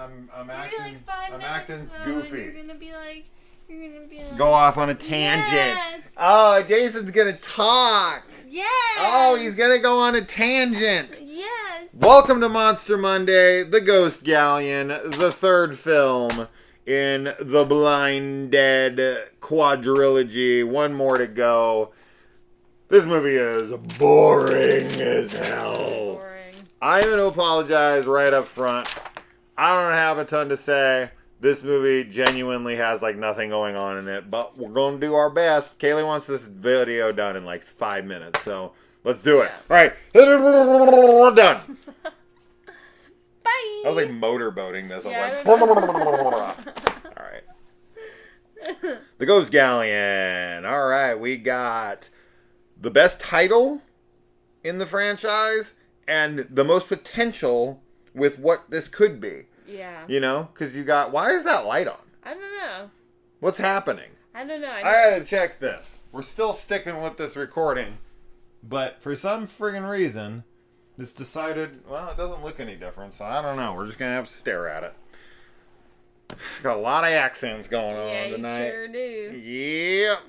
I'm acting. Like 5 I'm minutes acting though, goofy. You're gonna be like. Go off on a tangent. Yes. Oh, Jason's gonna talk. Yes. Oh, he's gonna go on a tangent. Yes. Welcome to Monster Monday, The Ghost Galleon, the third film in the Blind Dead quadrilogy. One more to go. This movie is boring as hell. Boring. I'm going to apologize right up front. I don't have a ton to say. This movie genuinely has like nothing going on in it, but we're going to do our best. Kaylee wants this video done in like 5 minutes, so let's do it. All right. Done. Bye. I was like motorboating this. Yeah, I was like, all right. The Ghost Galleon. All right. We got the best title in the franchise and the most potential with what this could be. Yeah. You know? Because you got... Why is that light on? I don't know. What's happening? I don't know. I had to check this. We're still sticking with this recording. But for some friggin' reason, it's decided... Well, it doesn't look any different, so I don't know. We're just going to have to stare at it. Got a lot of accents going on tonight. Yeah, you sure do. Yep.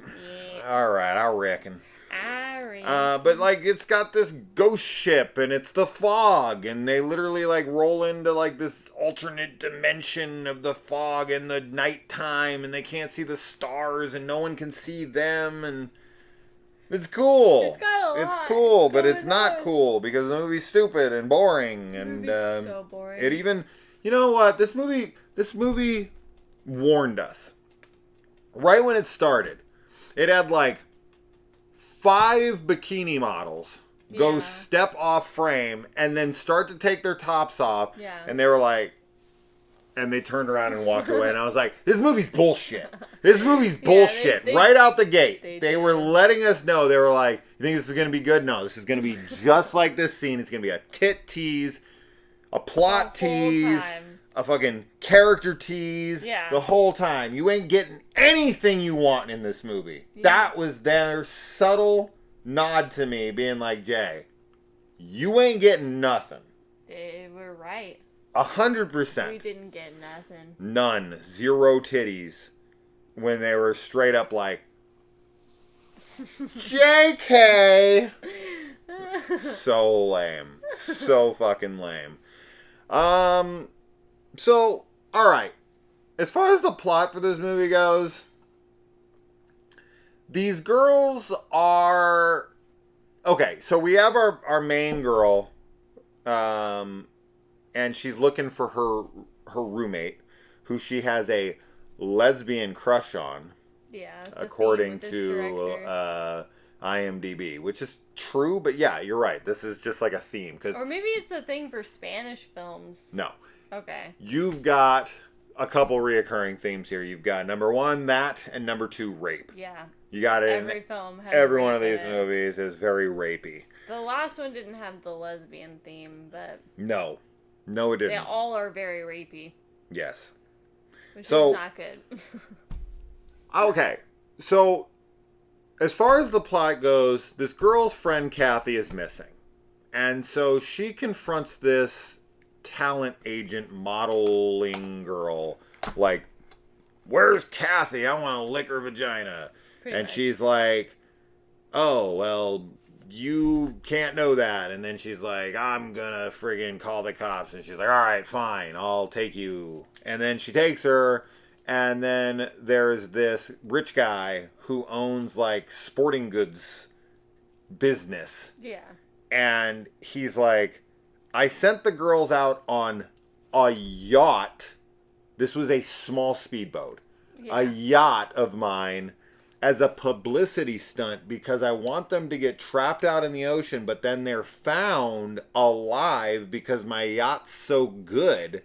Yeah. All right, I reckon. Ari. But like it's got this ghost ship and it's the fog and they literally like roll into like this alternate dimension of the fog in the nighttime and they can't see the stars and no one can see them and it's cool. It's got a lot. It's cool, but it's going not on. cool because the movie's stupid and boring and So boring. it even you know what this movie warned us right when it started. It had like 5 bikini models go step off frame and then start to take their tops off. Yeah. And they were like, and they turned around and walked away. And I was like, this movie's bullshit. This movie's bullshit. they, right out the gate. They did. were letting us know. They were like, you think this is going to be good? No, this is going to be just like this scene. It's going to be a tit tease, a plot tease. Time. A fucking character tease the whole time. You ain't getting anything you want in this movie. Yeah. That was their subtle nod to me, being like, Jay, you ain't getting nothing. They were right. 100%. We didn't get nothing. None. 0 titties. When they were straight up like, JK! So lame. So fucking lame. So, alright. As far as the plot for this movie goes, these girls are... Okay, so we have our main girl, and she's looking for her roommate, who she has a lesbian crush on. Yeah, according to IMDb, which is true, but yeah, you're right. This is just like a theme. Or maybe it's a thing for Spanish films. No. Okay. You've got a couple reoccurring themes here. You've got number 1, that, and number 2, rape. Yeah. You got it. Every film has every one of rape these in it. movies is very rapey. The last one didn't have the lesbian theme, but No, it didn't. they all are very rapey. Yes. Which is not good. Okay, so as far as the plot goes, this girl's friend Kathy is missing, and so she confronts this talent agent modeling girl like, where's Kathy? I want to lick her vagina. Pretty much. She's like, oh, well, you can't know that. And then she's like, I'm gonna friggin' call the cops. And she's like, all right, fine, I'll take you. And then she takes her, and then there's this rich guy who owns like sporting goods business. Yeah. And he's like, I sent the girls out on a yacht. This was a small speedboat. Yeah. A yacht of mine as a publicity stunt because I want them to get trapped out in the ocean, but then they're found alive because my yacht's so good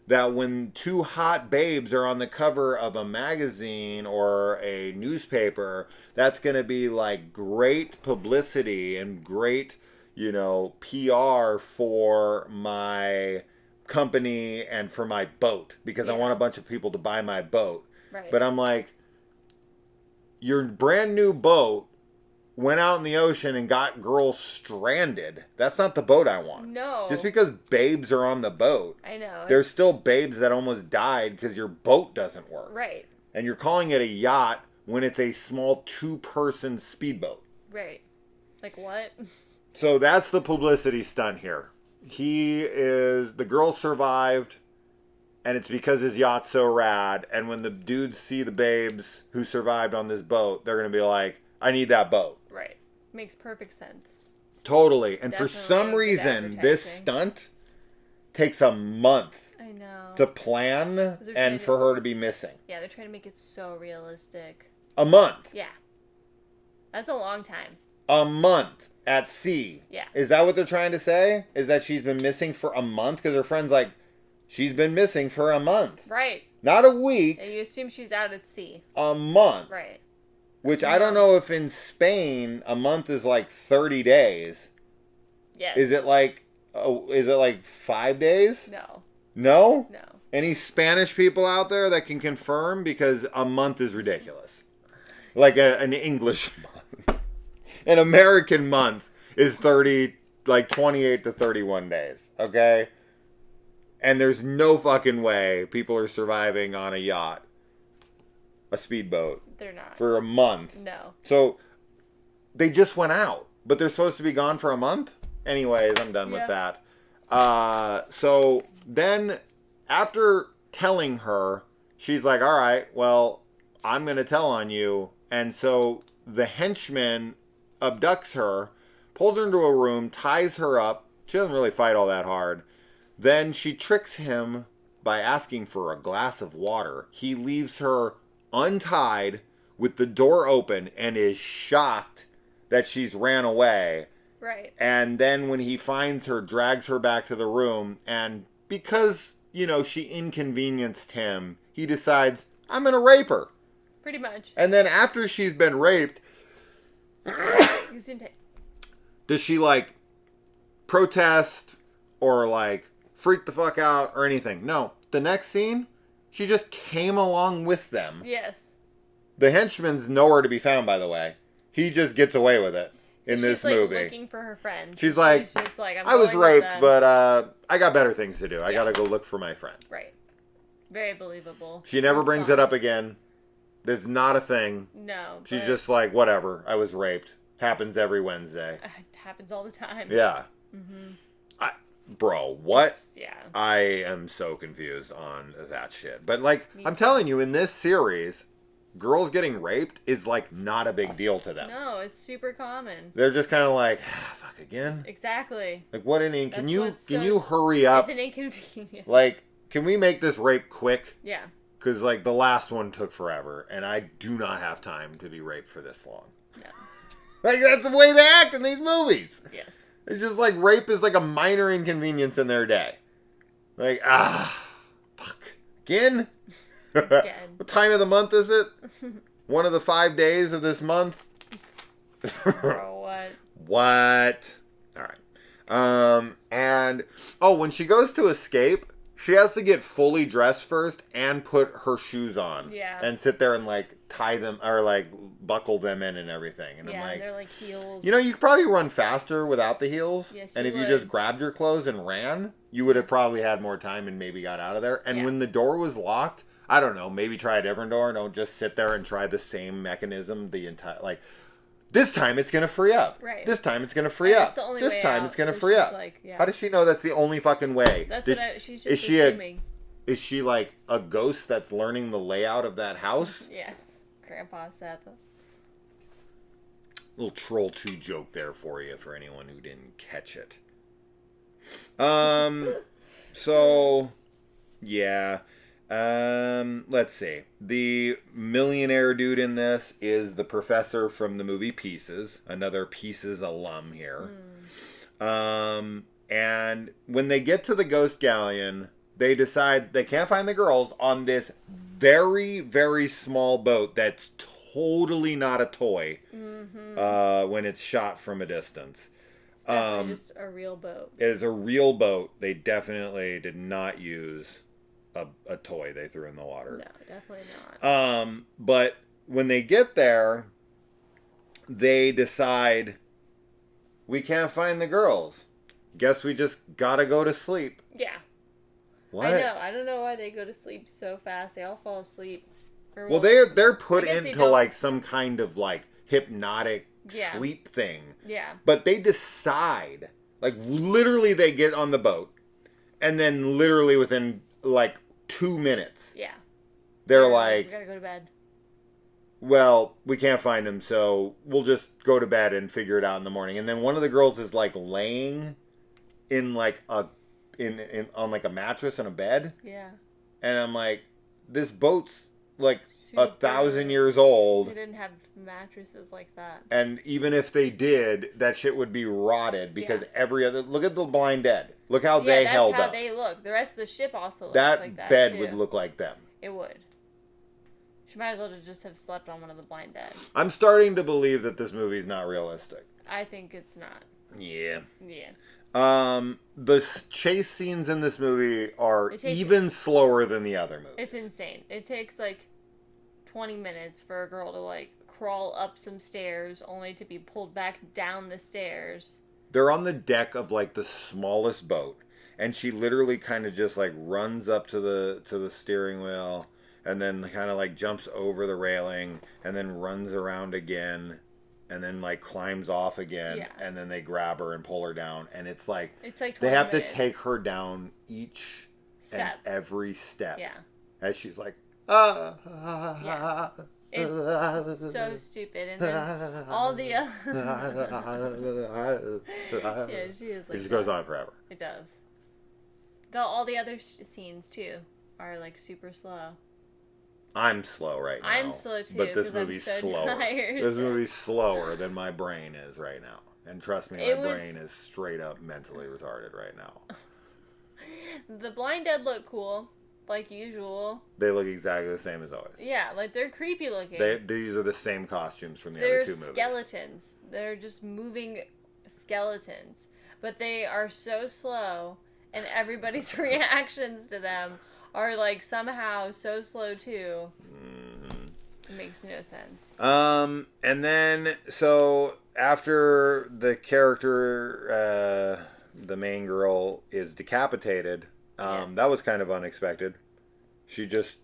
that when 2 hot babes are on the cover of a magazine or a newspaper, that's going to be like great publicity and great, you know, PR for my company and for my boat because I want a bunch of people to buy my boat. Right. But I'm like, your brand new boat went out in the ocean and got girls stranded. That's not the boat I want. No. Just because babes are on the boat. I know. There's still babes that almost died because your boat doesn't work. Right. And you're calling it a yacht when it's a small 2-person speedboat. Right. Like what? So that's the publicity stunt here. The girl survived, and it's because his yacht's so rad. And when the dudes see the babes who survived on this boat, they're going to be like, I need that boat. Right. Makes perfect sense. Totally. And Definitely for some reason, this stunt takes a month. I know. To plan and for her to be missing. Yeah, they're trying to make it so realistic. A month. Yeah. That's a long time. A month at sea. Yeah. Is that what they're trying to say? Is that she's been missing for a month? Because her friend's like, she's been missing for a month. Right. Not a week. And you assume she's out at sea. A month. Right. Which I don't know if in Spain a month is like 30 days. Yes. Is it like 5 days? No. No? No. Any Spanish people out there that can confirm? Because a month is ridiculous. Like an English month. An American month is 28 to 31 days. Okay? And there's no fucking way people are surviving on a yacht. A speedboat. They're not. For a month. No. So, they just went out. But they're supposed to be gone for a month? Anyways, I'm done with that. So, then, after telling her, she's like, all right, well, I'm going to tell on you. And so, the henchman abducts her, pulls her into a room, ties her up. She doesn't really fight all that hard. Then she tricks him by asking for a glass of water. He leaves her untied with the door open and is shocked that she's ran away. Right. And then when he finds her, drags her back to the room. And because, she inconvenienced him, he decides, I'm going to rape her. Pretty much. And then after she's been raped, does she, protest or, freak the fuck out or anything? No. The next scene, she just came along with them. Yes. The henchman's nowhere to be found, by the way. He just gets away with it in this movie. She's looking for her friend. She's like, I was raped, but I got better things to do. I gotta go look for my friend. Right. Very believable. She never brings it up again. It's not a thing. No. She's just like, whatever. I was raped. Happens every Wednesday. It happens all the time. Yeah. Mm-hmm. Bro, what? Yeah. I am so confused on that shit. But I'm telling you, in this series, girls getting raped is not a big deal to them. No, it's super common. They're just kind of like, fuck again. Exactly. What an can you hurry up? It's an inconvenience. Can we make this rape quick? Yeah. Because the last one took forever, and I do not have time to be raped for this long. No. That's the way they act in these movies. Yes. It's just rape is a minor inconvenience in their day. Fuck. Again? What time of the month is it? One of the 5 days of this month? Bro, what? What? Alright. When she goes to escape, she has to get fully dressed first and put her shoes on. Yeah. And sit there and tie them or buckle them in and everything. And I'm they're heels. You could probably run faster without the heels. Yes, and if would. you just grabbed your clothes and ran, you would have probably had more time and maybe got out of there. And when the door was locked, I don't know, maybe try a different door. Don't just sit there and try the same mechanism the entire this time it's gonna free up. Right. This time it's gonna free up. The only this way time out, it's gonna so free up. Yeah. How does she know that's the only fucking way? That's she's just is she assuming. Is she a ghost that's learning the layout of that house? Yes. Grandpa Seth. Little Troll 2 joke there for you, for anyone who didn't catch it. So, yeah. Let's see. The millionaire dude in this is the professor from the movie Pieces. Another Pieces alum here. And when they get to the Ghost Galleon, they decide they can't find the girls on this very, very small boat that's totally not a toy when it's shot from a distance. It's definitely just a real boat. It is a real boat. They definitely did not use a toy they threw in the water. No, definitely not. But when they get there, they decide we can't find the girls. Guess we just gotta go to sleep. Yeah. What? I know. I don't know why they go to sleep so fast. They all fall asleep. Well, they're put I guess they into don't- like some kind of like hypnotic sleep thing. Yeah. But they decide, like literally they get on the boat and then literally within like 2 minutes. Yeah. They're like, we gotta go to bed. well, we can't find him, so we'll just go to bed and figure it out in the morning. And then one of the girls is like laying in like in on like a mattress in a bed. Yeah. And I'm like, this boat's like Super. 1,000 years old. They didn't have mattresses like that. And even if they did, that shit would be rotted because every other... Look at the Blind Dead. Look how they held up. That's how they look. The rest of the ship also looks that like that, bed too. would look like them. It would. She might as well just have slept on one of the Blind Dead. I'm starting to believe that this movie's not realistic. I think it's not. Yeah. Yeah. The chase scenes in this movie are even slower than the other movies. It's insane. It takes like 20 minutes for a girl to like crawl up some stairs only to be pulled back down the stairs. They're on the deck of like the smallest boat, and she literally kind of just like runs up to the steering wheel and then kind of like jumps over the railing and then runs around again and then like climbs off again and then they grab her and pull her down, and it's like they have to take her down each and every step. Yeah. As she's like yeah. It's so stupid. And then all the yeah, she is like it just goes on forever. It does. All the other scenes too are like super slow. I'm slow right now. I'm slow too, but this movie's I'm so slower. Tired. This movie's slower than my brain is right now. And trust me, my brain is straight up mentally retarded right now. The Blind Dead look cool, like usual. They look exactly the same as always. Yeah, like they're creepy looking. These are the same costumes from the other two movies. They're skeletons. They're just moving skeletons. But they are so slow, and everybody's reactions to them are like somehow so slow too. It makes no sense. And then so after the character, the main girl is decapitated, that was kind of unexpected. She just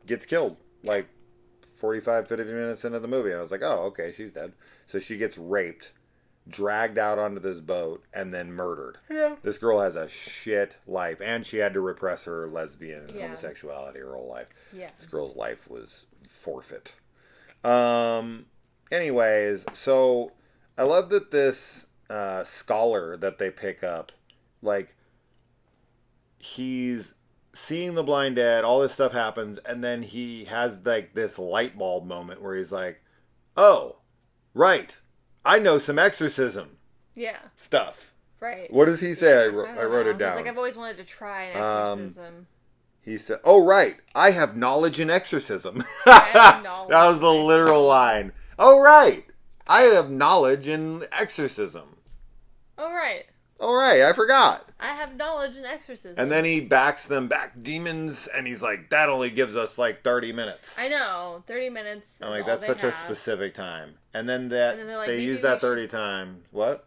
gets killed like 45, 50 minutes into the movie, and I was like, oh, okay, she's dead. So she gets raped, dragged out onto this boat, and then murdered. Yeah. This girl has a shit life, and she had to repress her lesbian and homosexuality her whole life. Yeah. This girl's life was forfeit. Anyways, so I love that this scholar that they pick up, like, he's seeing the Blind Dead, all this stuff happens, and then he has like this light bulb moment where he's like, oh, right, I know some exorcism stuff. Right. What does he say? Yeah, I wrote it down. He's like, I've always wanted to try an exorcism. He said, oh, right, I have knowledge in exorcism. That was the literal line. Oh, right, I have knowledge in exorcism. Oh, right. Oh, right, I forgot. I have knowledge in exorcism. And then he backs them back, demons, and he's like, that only gives us like 30 minutes. I know, 30 minutes. I'm like, that's such a specific time. And then they use that 30 times. What?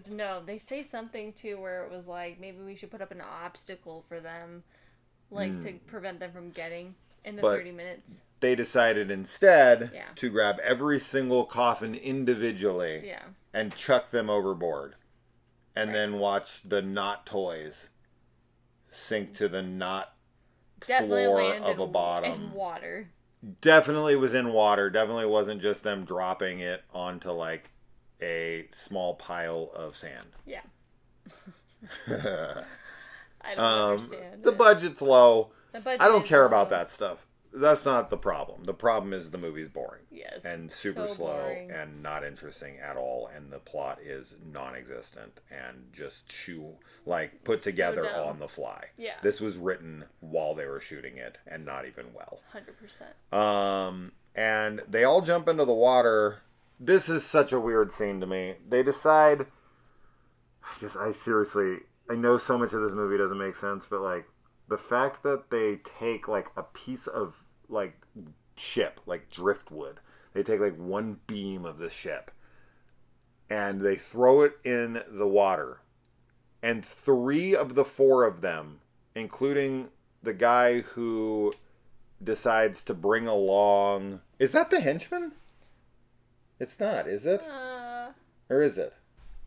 No, they say something too where it was like, maybe we should put up an obstacle for them, like to prevent them from getting in the 30 minutes. They decided instead to grab every single coffin individually and chuck them overboard. And then watch the not toys sink to the not floor of a bottom. In water. Definitely was in water. Definitely wasn't just them dropping it onto like a small pile of sand. Yeah. I don't understand. The budget's low. I don't care about that stuff. That's not the problem. The problem is the movie's boring. Yes. And super so slow boring. and not interesting at all. And the plot is non-existent and just put together on the fly. Yeah. This was written while they were shooting it and not even well. 100%. And they all jump into the water. This is such a weird scene to me. They decide, I know so much of this movie doesn't make sense, but like, the fact that they take like a piece of like ship, like driftwood, They take like one beam of the ship and they throw it in the water. And 3 of the 4 of them, including the guy who decides to bring along... Is that the henchman? It's not, is it? Or is it?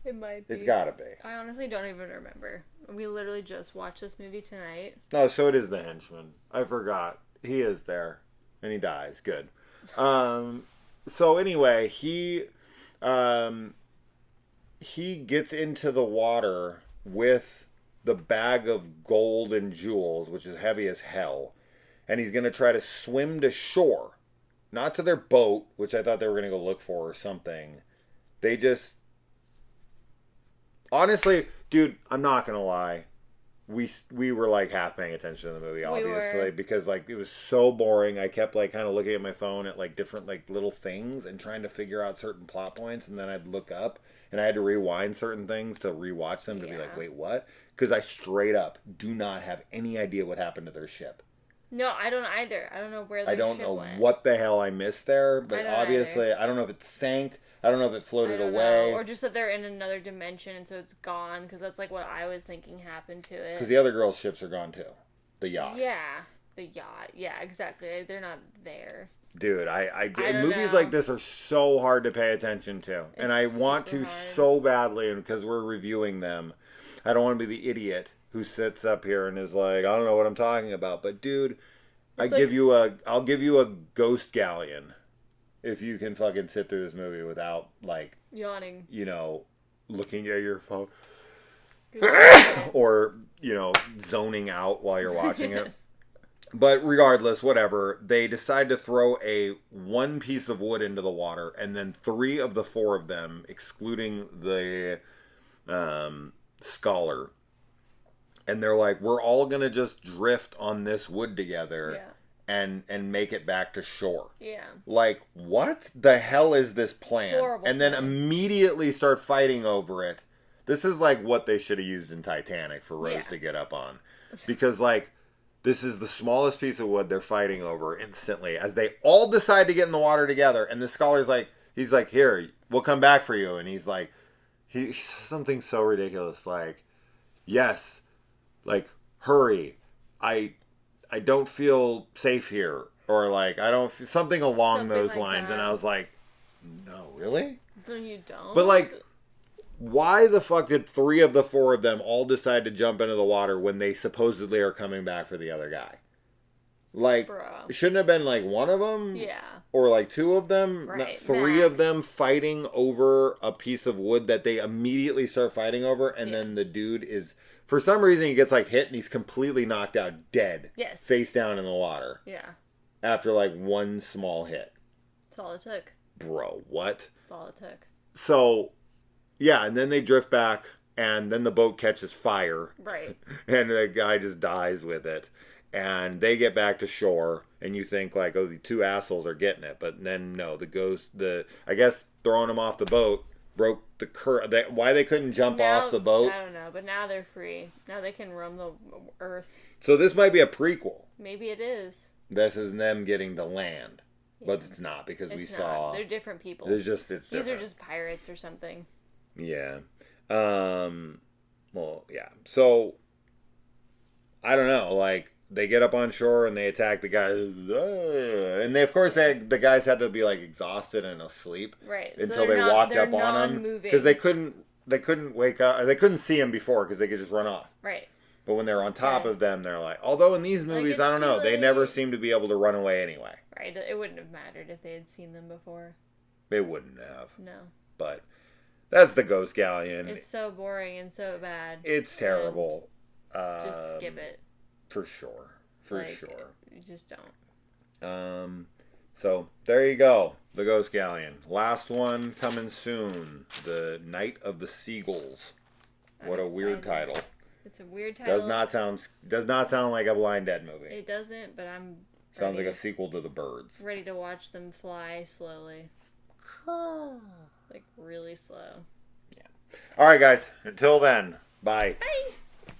It might be. It's gotta be. I honestly don't even remember. We literally just watched this movie tonight. Oh, so it is the henchman. I forgot. He is there. And he dies. Good. So anyway, he gets into the water with the bag of gold and jewels, which is heavy as hell. And he's going to try to swim to shore. Not to their boat, which I thought they were going to go look for or something. They just... Honestly, dude, I'm not going to lie. We were like half paying attention to the movie, obviously, because like it was so boring. I kept like kind of looking at my phone at like different like little things and trying to figure out certain plot points, and then I'd look up and I had to rewind certain things to rewatch them to be like, wait, what? Because I straight up do not have any idea what happened to their ship. No, I don't either. I don't know where their ship went. I don't know what the hell I missed there, but obviously I don't know if it sank. I don't know if it floated away. Or just that they're in another dimension and so it's gone, because that's like what I was thinking happened to it. Because the other girls' ships are gone too. The yacht. Yeah, the yacht. Yeah, exactly. They're not there. Dude, I movies like this are so hard to pay attention to. And I want to so badly, and because we're reviewing them, I don't want to be the idiot who sits up here and is like, I don't know what I'm talking about. But dude, I'll give you a ghost galleon. If you can fucking sit through this movie without, like... Yawning. You know, looking at your phone. Or, you know, zoning out while you're watching it. But regardless, whatever. They decide to throw one piece of wood into the water. And then 3 of the 4 of them, excluding the scholar. And they're like, we're all going to just drift on this wood together. Yeah. And make it back to shore. Yeah. Like, what the hell is this plan? Horrible and then plan. Immediately start fighting over it. This is like what they should have used in Titanic for Rose to get up on. Because, like, this is the smallest piece of wood they're fighting over instantly. As they all decide to get in the water together. And the scholar's like, he's like, here, we'll come back for you. And he's like, he says something so ridiculous. Like, yes, like, hurry. I don't feel safe here, or like I don't something along those lines, and I was like, no, really? No, you don't. But like, why the fuck did 3 of the 4 of them all decide to jump into the water when they supposedly are coming back for the other guy? Like, shouldn't have been like 1 of them, or like 2 of them, right, not 3 of them fighting over a piece of wood that they immediately start fighting over, and then the dude is. For some reason, he gets, like, hit, and he's completely knocked out, dead. Yes. Face down in the water. Yeah. After, like, 1 small hit. That's all it took. Bro, what? That's all it took. So, yeah, and then they drift back, and then the boat catches fire. Right. And the guy just dies with it. And they get back to shore, and you think, like, oh, the 2 assholes are getting it. But then, no, I guess throwing them off the boat broke the current. Why they couldn't jump off the boat? I don't know, but now they're free. Now they can roam the earth. So this might be a prequel. Maybe it is. This is them getting to land, but it's not because they're different people. These are just pirates or something. Yeah. Well, yeah. So I don't know. Like, they get up on shore and they attack the guys, and they, of course, the guys had to be like exhausted and asleep, right? Until they walked up on them because they couldn't wake up. They couldn't see him before because they could just run off, right? But when they're on top of them, they're like. Although in these movies, I don't know, they never seem to be able to run away anyway. Right? It wouldn't have mattered if they had seen them before. It wouldn't have. No. But that's the Ghost Galleon. It's so boring and so bad. It's terrible. Just skip it. For sure. Sure. You just don't. So, there you go. The Ghost Galleon. Last one coming soon. The Night of the Seagulls. What a weird title. It's a weird title. Does not sound like a Blind Dead movie. It doesn't, but I'm Sounds like a sequel to The Birds. Ready to watch them fly slowly. Like, really slow. Yeah. Alright, guys. Until then, bye. Bye.